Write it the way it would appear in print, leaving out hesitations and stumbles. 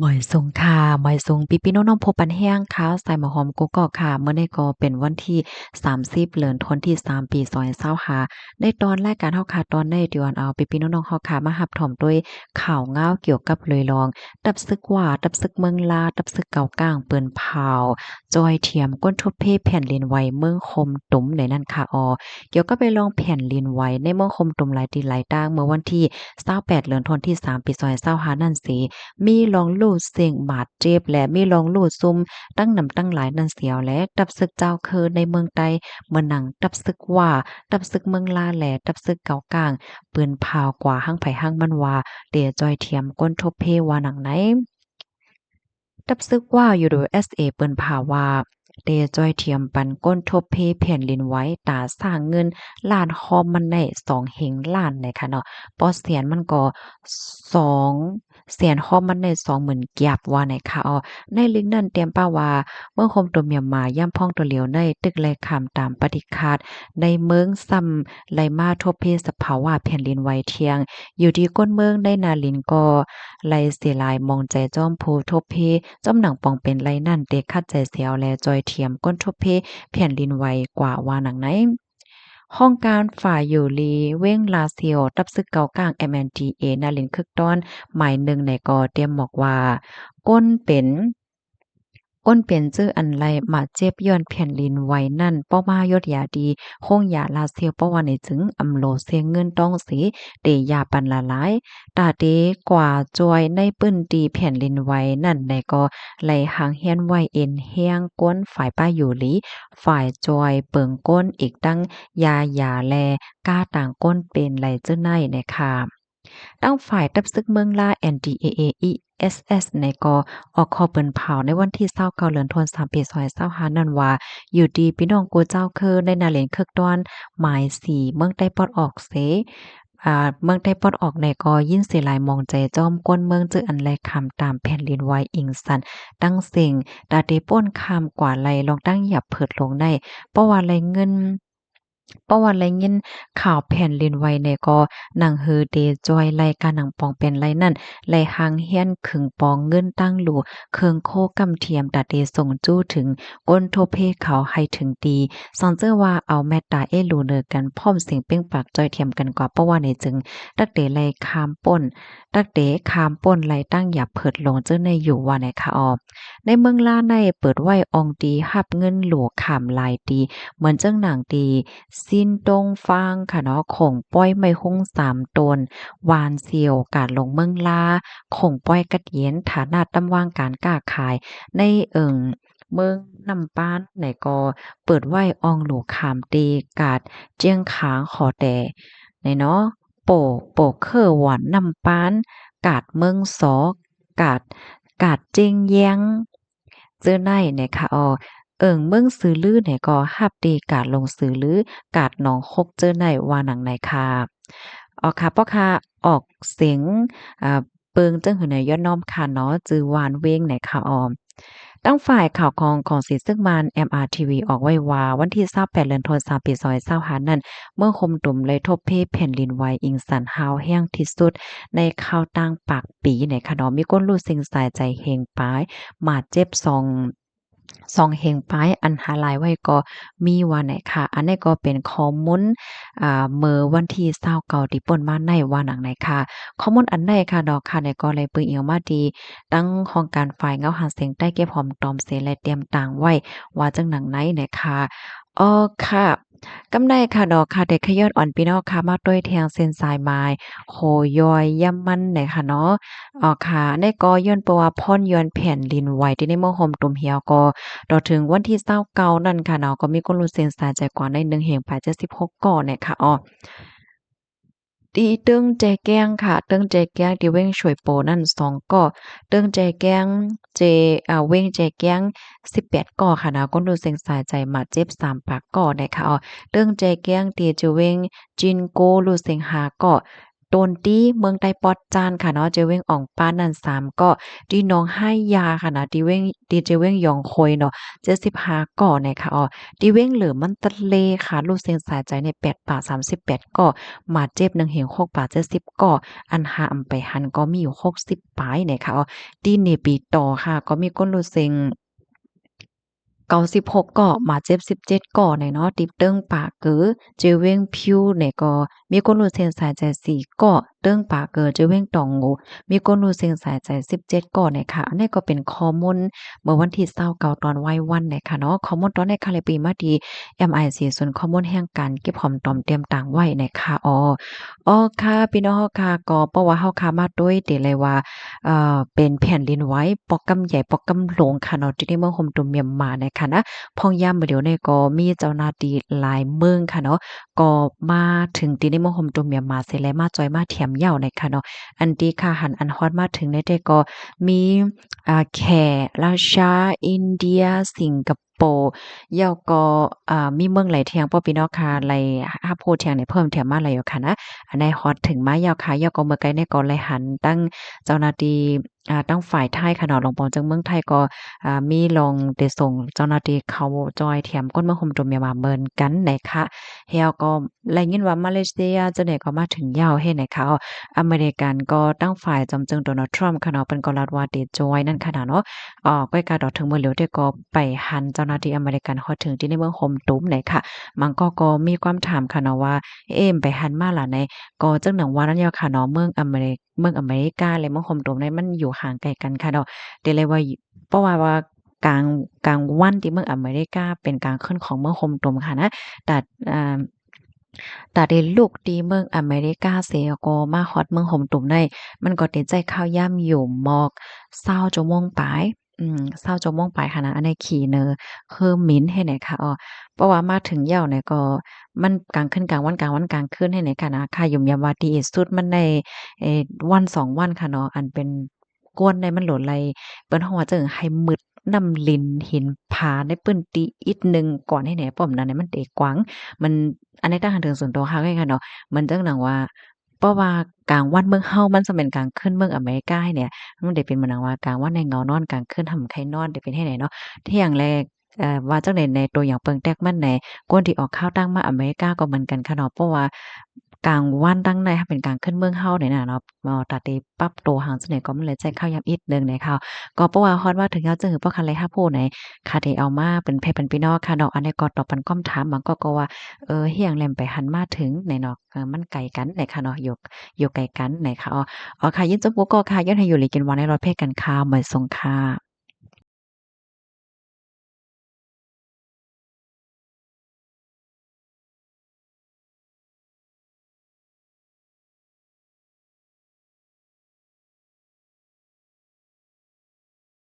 หมอยซุงค่ะหมอยซุงพี่ๆน้องๆพบปันแห้งค่ะใส่หมอหอมกุ๊กก๊อกค่ะมื้อนี้ก็เป็นวันที่30เดือนธันวาคมที่3ปี2025ในตอนรายการเฮาค่ะตอนนี้ที่ว่าเอาพี่ๆน้องๆเฮาค่ะมารับถมด้วยข่าวง้าวเกี่ยวกับเลยลองตับซึกหว่าตับซึกเมืองลาวตับซึกเก่าก้างเปิ้นเผาจอยเทียมก้นทุบเพ่แผ่นดินไหวเมืองคมตุ๋มในนั้นค่ะเกี่ยวกับไปลองแผ่นดินไหวในเมืองคมตุ่มหลายที่หลายต่างเมื่อวันที่28เดือนธันวาคมที่3ปี2025นั่นสิ มีรองลู่เสียงบาดเจ็บและมีรองลู่ซุ่มตั้งนำตั้งหลายนั่นเสียวและดับศึกเจ้าคือในเมืองใดเมืองหนังดับศึกว่าดับศึกเมืองลาแหลดับศึกเก่ากลางปืนพาวกว่าหั้งไผหั้งมันว่าเดจอยเทียมก้นทบเพว่าหนังไหน ดับซึกว่า USA เปิ้นพาว่าเดจ้อยเทียมปันก้นทบเพแผ่นดินไหวตาสร้างเงินล้านคอมมันได้2เฮงล้านเลยค่ะเนาะปอเสียนมันก็2เสียนคอมมันได้20,000กียบว่าไหนค่ะในลิงก์นั้นเตรียมป้าว่าเมื่อคมตัวเมียมาย่ำพ่องตัวเหลียวในตึกแลคำตามปฏิคาดในเมืองซ้ำไหลมาทบเพสภาวะแผ่นดินไหวเที่ยงอยู่ที่ก้นเมืองได้นาลินก็ไหลเสียหลายมองใจจ้อมโพทบเพ จ้อมหนังปองเป็นไรนั่นเด็กคัดใจเสียวแลจอยเทียมก้นทบเพแผ่นดินไหวกว่าว่าหนังไหนห้องการฝ่ายอยู่ลีเว้งลาเซียวตับซึกเกากลาง MNDA นาลินคึกต้อนหมายหนึ่งในกอเตรียมบอกว่าก้นเป็นจื้ออันไรมาเจ็บย้อนแผ่นดินไหวนั่นป้อมายศยาดีคงยาลาเซียวป้อว่าในจึงอำโลเสียงเงินต้องสีเตยาปันละหลายตาเตกว่าจอยในปื้นตีแผ่นดินไหวนั่นในก็ไหลหางเฮียนไหวเอ็นเฮียงก้นฝ่ายป้าอยู่หลีฝ่ายจอยเปิงก้นอีกตั้งยาแลก้าต่างก้นเป็นไหลเจ้าในนะคะตั้งฝ่ายตับซึกเมืองล่า NDAA ESS ในก็ออกข้อเปิ้นเผาในวันที่29เดือนธันวาคมปี2025นั่นว่าอยู่ดีพี่น้องกูเจ้าคือในนาเหลนคึกตอนหมาย4เมืองใต้ปอดออกเสเมืองใต้ปอดออกในก็ยินเสียหลายมองใจจ้อมก้นเมืองจื้ออันแลคำตามแผ่นดินไหวอิงสันตั้งเสียงตาเตป้นคำกว่าไหลลองตั้งหยับเผิดลงได้เพราะว่าไหลเงิน เพราะว่าไรยินข่าวแผ่นดินไหวเนี่ยก็หนังฮือเดจอยรายการหนังปองเป็นไรนั่นไลหางเฮียนขึงปองเงินตั้งหลู่เคืองโคกำเทียมตาเดส่งจู้ถึงก้นโทเพเขาให้ถึงดีซอนเจอว่าเอาแม่ตาเอหลูเนอกันพร้อมเสียงเป้งปากจอยเทียมกันกว่าเพราะว่าในจึงตักเดไลคามป่นตักเดคามป่นไลตั้งหยับเพิดลงเจ้าในอยู่ว่าไหนคะในเมืองล่าในเปิดไว้อองตีหับเงินหลวขามหลายตีเหมือนจังหนังตีสิ้นตรงฟางค่ะเนาะข่งป้อยไม่หุ้ง3ตนวานเสียวกาดลงเมืองลาข่งป้อยกัดเย็นฐานะตำว่างการก้าขายในเมืองนำป้านไหนก็เปิดไว้อองหลูขามตีกาดเจียงขางขอแต่ในเนาะโปเคอหวานนำป้านกาดเมืองสอกาดเจียงแย้งเจ้อในเนี่ยค่ะเมืองซือลือเนี่ยก็ฮับดีการลงซือลือกาดหนองคกเจอในว่าหนังในค่ะค่ะเพราะค่ะออกเสียงอ่าเปิงจังหือในยอดน้อมค่ะเนาะจือหวานเว้งในค่ะตั้งฝ่ายข่าวของสีซึ่งมัน MRTV ออกไว้ว่าวันที่28เดือนธันวาคมปี2025นั้นเมื่อคมตุ่มเลยทบเพแผ่นดินไหวอิงสันฮาวแห้งที่สุดในข่าวต่างปากปีในค่ะเนาะมีคนรู้สิ่งสายใจเฮงปายมาเจ็บซองเฮงป้ายอันหาหลายไว้ก็มีว่าไหนค่ะอันนี้ก็เป็นข้อมูลเมื่อวันที่29ที่เปิ้นมาในว่าหนังไหนค่ะข้อมูลอันใดค่ะดอกค่ะในก็เลยปึงเอียวมาดีตั้งของการฝ่ายเงาหาเสียงใต้เก็บหอมตอมเสและเตรียมต่างไว้ว่าจังหนังไหนเนี่ยค่ะค่ะกำไดค่ะดอกค่ะเด็กขยอดอ่อนพี่น้องค่ะมาด้วยแทงเส้นสายไม้โหยอยย่ำมันเนี่ยค่ะเนาะค่ะในก็ย้อนเพราะว่าพรย้อนแผ่นดินไหวที่ในเมืองโฮมตุ่มเหี่ยวก็ต่อถึงวันที่29นั่นค่ะเนาะก็มีคนรู้เสียงสายใจกว่าใน1แห่งภาย76ก่อเนี่ยค่ะตีเติ้งแจแก้งค่ะเติ้งแจแก้งที่เว้งฉวยโปนั่น2ก่อเติ้งแจแก้งเจเว้งแจแก้ง18ก่อค่ะนะคนดูเสียงสายใจมาเจ็บ3ปากก่อได้ค่ะเติ้งแจแก้งตีจะเว้งจินโกรู้เสียง5ก่อ โดนตี้เมืองใต้ปอดจานค่ะเนาะเจเว้งอ่องป้านนั่น3เกาะที่น้องให้ยาค่ะนะที่เว้งที่เจเว้งยองคอยเนาะ75เกาะเนี่ยค่ะที่เว้งเหลือมันตะเลค่ะลูกเสียงสายใจใน8บาท38เกาะหมาเจ็บ1เหง6บาท70เกาะอันหาอำไปหันก็มีอยู่60ปลายเนี่ยค่ะที่เนปีต่อค่ะก็มีก้นลูกเซ็ง96เกาะหมาเจ็บ17เกาะเนี่ยเนาะติบเติ้งปาเก๋อเจเว้งพิวเนี่ยก็มีก้นลูกเซ็งสายใจ4เกาะเติ้งปาเก๋อเจเว้งตองงูมีก้นลูกเซ็งสายใจ17เกาะเนี่ยค่ะอันนี้ก็เป็นข้อมูลเมื่อวันที่29ตอนไหว้วันเนี่ยค่ะเนาะข้อมูลตอนในค่ะเลยปีมาที่ MIC ศูนย์ข้อมูลแห่งการเก็บหอมตอมเตรียมต่างไว้นะคะค่ะพี่น้องเราค่ะก็เพราะว่าเฮาค่ะมาด้วยเดะเลยว่าเป็นแผ่นดินไหวปอกกำใหญ่ปอกกำหลวงค่ะเนาะที่ในเมืองโฮมตุเมียนมานะคะนะพ้องย่ำมื้อเดียวเนี่ยก็มีเจ้าหน้าที่หลายเมืองค่ะเนาะก็มาถึงที่ในเมืองโฮมตุเมียนมาเสร็จแล้วมาจอยมาเทียมเหย้านะคะเนาะอันที่ค่ะหันอันฮอดมาถึงในแต่ก็มีแขรัสเซียอินเดียสิงคโปร์แล้วก็มีเมืองหลายเที่ยงป้อพี่น้องค่ะหลายฮับโพเที่ยงเนี่ยเพิ่มเที่ยมมาหลายอยู่ค่ะนะอันใดฮอดถึงมายาวค่ะยาวก็เมื่อไกลเนี่ยก็เลยหันตั้งเจ้าหน้าที่ตั้งฝ่ายไทยค่ะเนาะหลวงปอจังเมืองไทยก็มีลงได้ส่งเจ้าหน้าที่เข้าจอยเทียมก้นเมืองโฮมตุเมียนมาเหมือนกันนะคะแล้วก็ได้ยินว่ามาเลเซียจังได๋ก็มาถึงยาวเฮ็ดให้เขาอเมริกันก็ตั้งฝ่ายจอมจึงโดนัลด์ทรัมป์ค่ะเนาะเพิ่นก็รัฐว่าได้จอยนั่นค่ะเนาะก้อยกาดอกถึงเมื่อเหลียวได้ก็ไปหันเจ้าหน้าที่อเมริกันฮอดถึงที่ในเมืองโฮมตุมไหนค่ะมันก็มีความถามค่ะเนาะว่าไปหันมาล่ะในก็จังหนังว่านั้นยาวค่ะเนาะเมืองอเมริกาและเมืองโฮมตุมเนี่ยมันอยู่ห่างไกลกันค่ะเนาะได้เลยว่าเพราะกลางกลางวันที่เมืองอเมริกาเป็นกลางคืนของเมืองโฮมตุมค่ะนะแต่อ่า ตาได้ลูกดีเมืองอเมริกาเสียก็มาฮอดเมืองหมตุ่มได้มันก็ติดใจข้าวย่ำอยู่หมอก20ชั่วโมงปลาย20ชั่วโมงปลายค่ะนะอันนี้ขี่เนอคือมิ้นให้ไหนค่ะเพราะว่ามาถึงเหย้าเนี่ยก็มันกลางคืนกลางวันกลางวันกลางคืนให้ไหนค่ะนะค่ะยุ่มยามว่าดีสุดมันได้เอ่อวัน2วันค่ะเนาะอันเป็นกวนได้มันโหลดไหลเปิ้นฮ้องว่าจั่งให้มืดนำลินหินผาได้เปิ้นติอีกหนึ่งก่อนให้แหน่ป้อมนั้นน่ะมันเตกว้าง มันอันนี้ต่างหากถึงส่วนตัวเขาคือกันเนาะมันจั่งหนังว่าเพราะว่ากลางวันเมืองเฮามันจะเป็นกลางคืนเมืองอเมริกาเนี่ยมันได้เป็นเหมือนหนังว่ากลางวันให้เงานอนกลางคืนทำไคนอนได้เป็นให้ไหนเนาะที่อย่างแรกว่าจั่งใดในตัวอย่างเปิงแต๊กมันแหน่คนที่ออกข้าวตั้งมาอเมริกาก็เหมือนกันค่ะเนาะเพราะว่ากลางวันตั้งในถ้าเป็นกลางคืนเมืองเฮาเนี่ยน่ะเนาะตาเตปรับตัวห่างจั่งใดก็มันเลยใจข้าวยามอีกหนึ่งในข่าวก็เพราะว่าฮอดว่าถึงแล้วจึงหือเพราะคันไลฮับผู้ไหนค่ะที่เอามาเป็นแพ่เป็นพี่น้องค่ะเนาะอันนี้ก็ตอบปันคำถามบางก็ว่า เฮียงแหลมไปหันมาถึงไหนเนาะมันไกลกันไหนค่ะเนาะอยู่ไกลกันไหนค่ะค่ะยินจบกูก็ค่ะย้อนให้อยู่หลีกินวันให้รอดเพศกันค่ะเหมือนสงค่ะ